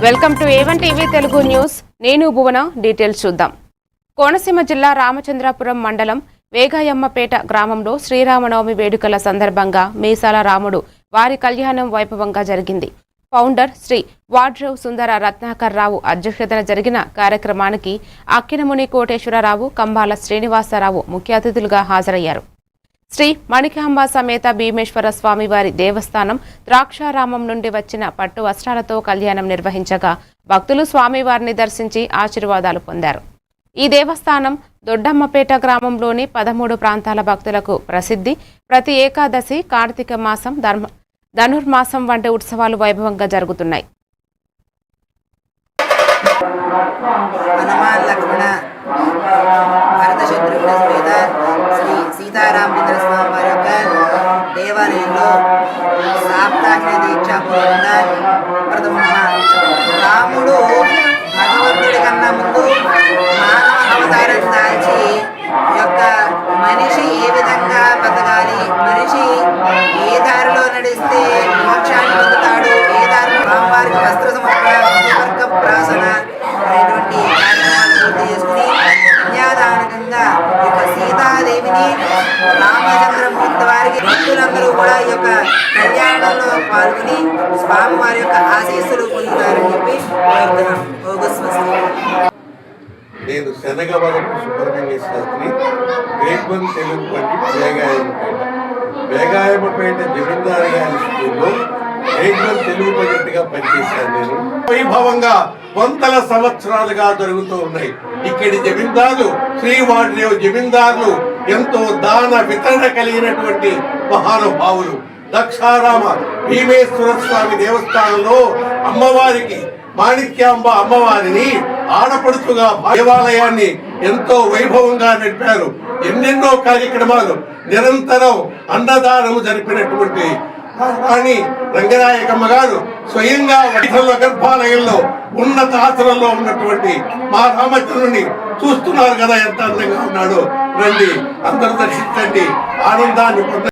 Welcome to A1 TV Telugu news. నేను భువన. Details చూద్దాం. కోనసీమ జిల్లా రామచంద్రాపురం మండలం వేగాయమ్మపేట గ్రామంలో శ్రీరామనవమి వేడుకల సందర్భంగా మీసాల రాముడు వారి కళ్యాణం వైభవంగా జరిగింది. ఫౌండర్ శ్రీ వాడ్రేవ్ సుందర రత్నాకర్ రావు అధ్యక్షతన జరిగిన కార్యక్రమానికి అక్కినముని కోటేశ్వరరావు, కంబాల శ్రీనివాసరావు ముఖ్య అతిథులుగా హాజరయ్యారు. శ్రీ మణికాంబ సమేత భీమేశ్వర స్వామివారి దేవస్థానం ద్రాక్షారామం నుండి వచ్చిన పట్టు వస్త్రాలతో కళ్యాణం నిర్వహించగా భక్తులు స్వామివారిని దర్శించి ఆశీర్వాదాలు పొందారు. ఈ దేవస్థానం దొడ్డమ్మపేట గ్రామంలోని 13 ప్రాంతాల భక్తులకు ప్రసిద్ధి. ప్రతి ఏకాదశి, కార్తీక మాసం, ధనుర్మాసం వంటి ఉత్సవాలు వైభవంగా జరుగుతున్నాయి. హనుమాన్ లక్ష్మణ భరత శత్రుఘ్న సమేత శ్రీ సీతారామచంద్ర స్వామి వారి యొక్క దేవాలయంలో సాప్తాహిక దీక్షాపూర్వకంగా ప్రథమంగా రాముడు భగవంతుడి కన్నా ముందు మానవ అవతారం దాల్చి యొక్క మనిషి ఏ విధంగా బతకాలి, మనిషి ఏ దారిలో నడిస్తే మోక్షాన్ని పొందుతాడు, ఏ దారిలో రామవారికి వస్త్ర సమర్పణ ప్రాసన అనేటువంటి కార్యక్రమాలు పూర్తి చేసుకుని కన్యాదానకంగా ఈ యొక్క సీతాదేవిని రామచంద్రమూర్తి వారికి భక్తులందరూ కూడా ఈ యొక్క కళ్యాణంలో పాల్గొని స్వామివారి యొక్క ఆశీస్సులు పొందుతారని చెప్పి కోరుతున్నాం. నేను శనగవరపు సుబ్రహ్మణ్య శాస్త్రి, గ్రేట్ తెలుగు పండిట్, వేగాయమపేట జమీందారు గారి స్కూల్లో గ్రేట్ తెలుగు పండిట్గా పనిచేశాను. నేను వైభవంగా వందల సంవత్సరాలుగా జరుగుతూ ఉన్నాయి. ఇక్కడి జమీందారులు, శ్రీ వాడ్రేవ్ జమీందారులు ఎంతో దాన వితరణ కలిగినటువంటి మహానుభావులు. దక్షారామ భీమేశ్వర స్వామి దేవస్థానంలో అమ్మవారికి, మాణిక్యాంబ అమ్మవారిని ఆడపడుచుగా దేవాలయాన్ని ఎంతో వైభవంగా నడిపారు. ఎన్నెన్నో కార్యక్రమాలు నిరంతరం అన్నదానము జరిపినటువంటి రాణి రంగనాయకమ్మ గారు స్వయంగా వైఫల్య గర్భాలయంలో ఉన్నత ఆసనంలో ఉన్నటువంటి మా రామచంద్రుని చూస్తున్నారు కదా, ఎంత అందంగా ఉన్నాడో. రండి, అందరూ దర్శించండి, ఆనందాన్ని పొందండి.